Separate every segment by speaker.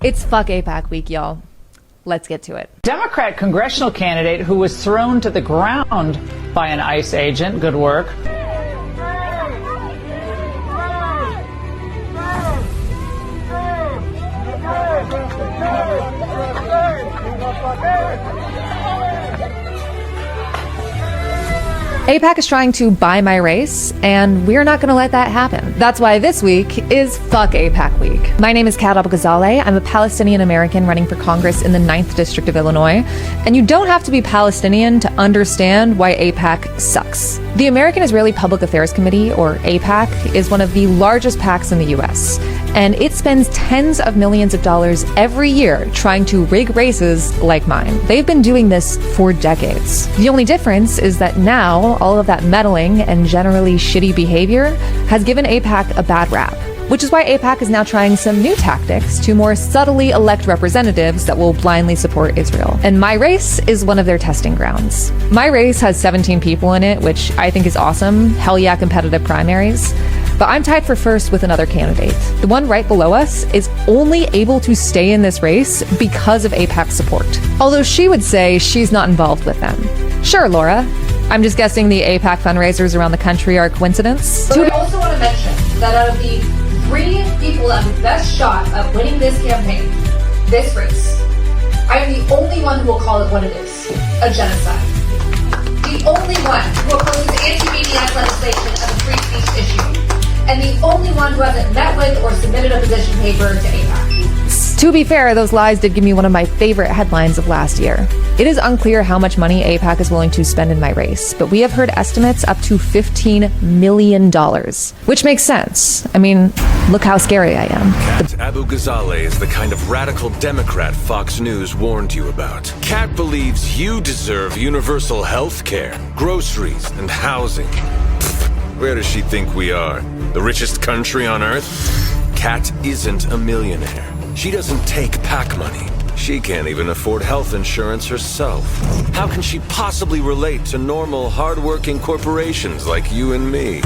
Speaker 1: It's Fuck AIPAC week, y'all. Let's get to it.
Speaker 2: Democrat congressional candidate who was thrown to the ground by an ICE agent. Good work.
Speaker 1: AIPAC is trying to buy my race, and we're not going to let that happen. That's why this week is Fuck AIPAC week. My name is Kat Abou-Ghazaleh. I'm a Palestinian American running for Congress in the 9th District of Illinois, and you don't have to be Palestinian to understand why AIPAC sucks. The American Israeli Public Affairs Committee, or AIPAC, is one of the largest PACs in the U.S., and it spends tens of millions of dollars every year trying to rig races like mine. They've been doing this for decades. The only difference is that now all of that meddling and generally shitty behavior has given AIPAC a bad rap, which is why AIPAC is now trying some new tactics to more subtly elect representatives that will blindly support Israel. And my race is one of their testing grounds. My race has 17 people in it, which I think is awesome. Hell yeah, competitive primaries. But I'm tied for first with another candidate. The one right below us is only able to stay in this race because of AIPAC's support. Although she would say she's not involved with them. Sure, Laura. I'm just guessing the AIPAC fundraisers around the country are a coincidence.
Speaker 3: But I also want to mention that out of the 3 people that have the best shot at winning this campaign, this race, I am the only one who will call it what it is, a genocide. The only one who opposes anti-BDS legislation as a free speech issue. And the only one who hasn't met with or submitted a position paper to AIPAC.
Speaker 1: To be fair, those lies did give me one of my favorite headlines of last year. It is unclear how much money AIPAC is willing to spend in my race, but we have heard estimates up to $15 million, which makes sense. I mean, look how scary I am.
Speaker 4: Kat Abou-Ghazaleh is the kind of radical Democrat Fox News warned you about. Kat believes you deserve universal health care, groceries, and housing. Where does she think we are? The richest country on earth? Kat isn't a millionaire. She doesn't take PAC money. She can't even afford health insurance herself. How can she possibly relate to normal, hard-working corporations like you and me?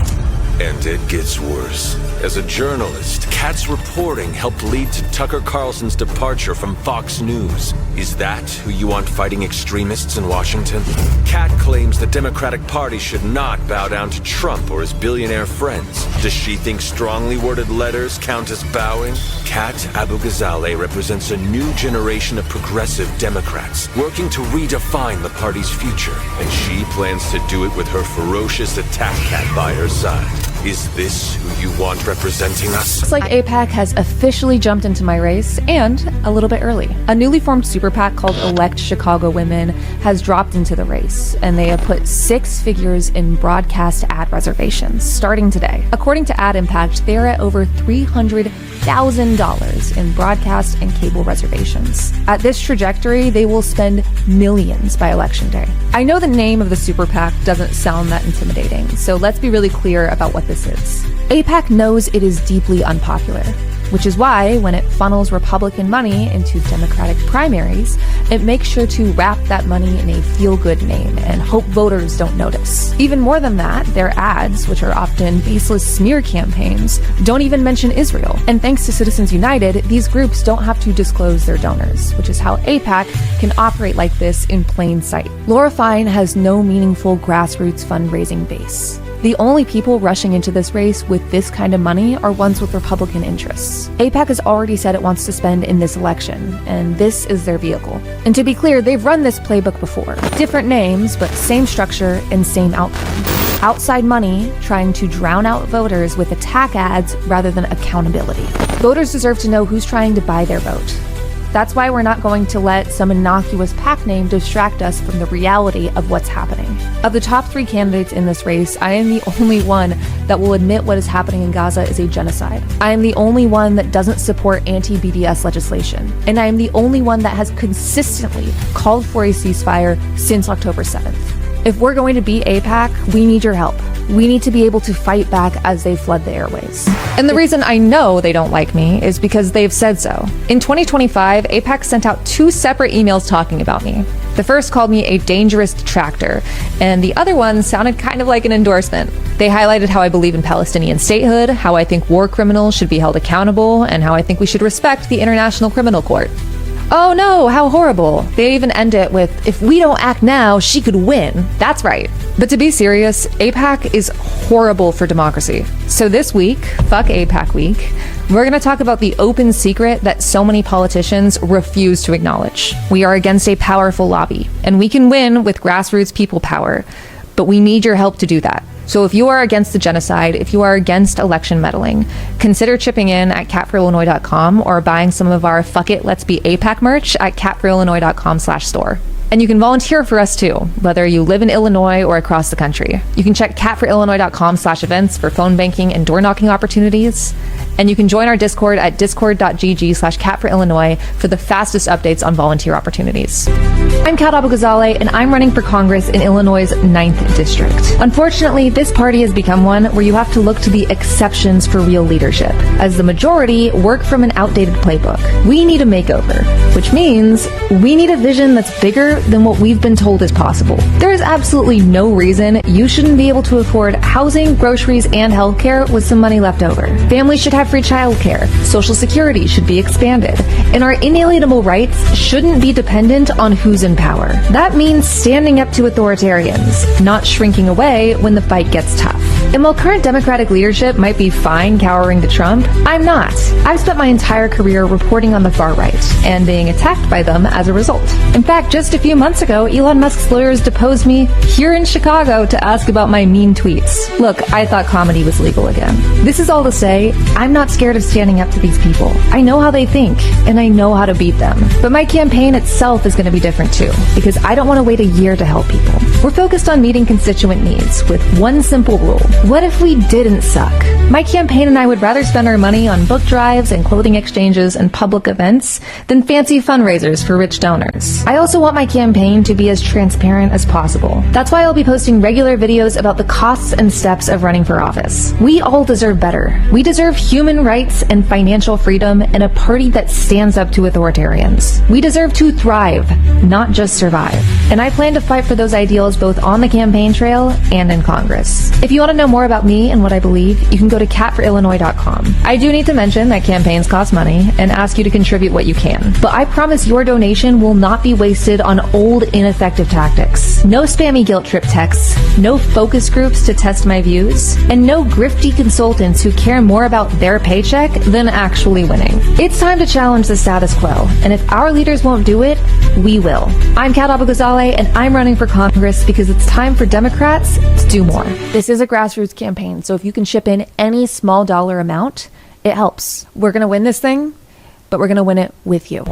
Speaker 4: And it gets worse. As a journalist, Kat's reporting helped lead to Tucker Carlson's departure from Fox News. Is that who you want fighting extremists in Washington? Kat claims the Democratic Party should not bow down to Trump or his billionaire friends. Does she think strongly worded letters count as bowing? Kat Abou-Ghazaleh represents a new generation of progressive Democrats working to redefine the party's future, and she plans to do it with her ferocious attack cat by her side. Is this who you want representing us?
Speaker 1: It's like AIPAC has officially jumped into my race, and a little bit early. A newly formed super PAC called Elect Chicago Women has dropped into the race, and they have put 6 figures in broadcast ad reservations starting today. According to Ad Impact, they're at over $300,000 in broadcast and cable reservations. At this trajectory, they will spend millions by Election Day. I know the name of the super PAC doesn't sound that intimidating, so let's be really clear about what this is. AIPAC knows it is deeply unpopular, which is why when it funnels Republican money into Democratic primaries, it makes sure to wrap that money in a feel-good name and hope voters don't notice. Even more than that, their ads, which are often baseless smear campaigns, don't even mention Israel. And thanks to Citizens United, these groups don't have to disclose their donors, which is how AIPAC can operate like this in plain sight. Laura Fine has no meaningful grassroots fundraising base. The only people rushing into this race with this kind of money are ones with Republican interests. AIPAC has already said it wants to spend in this election, and this is their vehicle. And to be clear, they've run this playbook before. Different names, but same structure and same outcome. Outside money trying to drown out voters with attack ads rather than accountability. Voters deserve to know who's trying to buy their vote. That's why we're not going to let some innocuous PAC name distract us from the reality of what's happening. Of the top 3 candidates in this race, I am the only one that will admit what is happening in Gaza is a genocide. I am the only one that doesn't support anti-BDS legislation. And I am the only one that has consistently called for a ceasefire since October 7th. If we're going to beat AIPAC, we need your help. we need to be able to fight back as they flood the airways. And the reason I know they don't like me is because they've said so. In 2025, AIPAC sent out 2 separate emails talking about me. The first called me a dangerous detractor, and the other one sounded kind of like an endorsement. They highlighted how I believe in Palestinian statehood, how I think war criminals should be held accountable, and how I think we should respect the International Criminal Court. Oh no, how horrible. They even end it with, if we don't act now, she could win. That's right. But to be serious, AIPAC is horrible for democracy. So this week, fuck AIPAC week, we're going to talk about the open secret that so many politicians refuse to acknowledge. We are against a powerful lobby, and we can win with grassroots people power, but we need your help to do that. So if you are against the genocide, if you are against election meddling, consider chipping in at catforillinois.com or buying some of our Fuck It, Let's Be AIPAC merch at catforillinois.com/store. And you can volunteer for us too, whether you live in Illinois or across the country. You can check catforillinois.com/events for phone banking and door knocking opportunities. And you can join our Discord at discord.gg/catforillinois for the fastest updates on volunteer opportunities. I'm Kat Abou-Ghazaleh, and I'm running for Congress in Illinois' 9th District. Unfortunately, this party has become one where you have to look to the exceptions for real leadership, as the majority work from an outdated playbook. We need a makeover, which means we need a vision that's bigger than what we've been told is possible. There is absolutely no reason you shouldn't be able to afford housing, groceries, and healthcare with some money left over. Families should have free childcare, Social Security should be expanded, and our inalienable rights shouldn't be dependent on who's in power. That means standing up to authoritarians, not shrinking away when the fight gets tough. And while current Democratic leadership might be fine cowering to Trump, I'm not. I've spent my entire career reporting on the far right and being attacked by them as a result. In fact, just a few months ago, Elon Musk's lawyers deposed me here in Chicago to ask about my mean tweets. Look, I thought comedy was legal again. This is all to say, I'm not scared of standing up to these people. I know how they think, and I know how to beat them. But my campaign itself is going to be different too, because I don't want to wait a year to help people. We're focused on meeting constituent needs with one simple rule. What if we didn't suck? My campaign and I would rather spend our money on book drives and clothing exchanges and public events than fancy fundraisers for rich donors. I also want my campaign to be as transparent as possible. That's why I'll be posting regular videos about the costs and steps of running for office. We all deserve better. We deserve human rights and financial freedom and a party that stands up to authoritarians. We deserve to thrive, not just survive. And I plan to fight for those ideals both on the campaign trail and in Congress. If you want to know more about me and what I believe, you can go to catforillinois.com. I do need to mention that campaigns cost money and ask you to contribute what you can. But I promise your donation will not be wasted on old, ineffective tactics. No spammy guilt trip texts, no focus groups to test my views, and no grifty consultants who care more about their paycheck than actually winning. It's time to challenge the status quo, and if our leaders won't do it, we will. I'm Kat Abou-Ghazaleh, and I'm running for Congress because it's time for Democrats to do more. This is a grassroots campaign, so if you can chip in any small dollar amount, it helps. We're going to win this thing, but we're going to win it with you.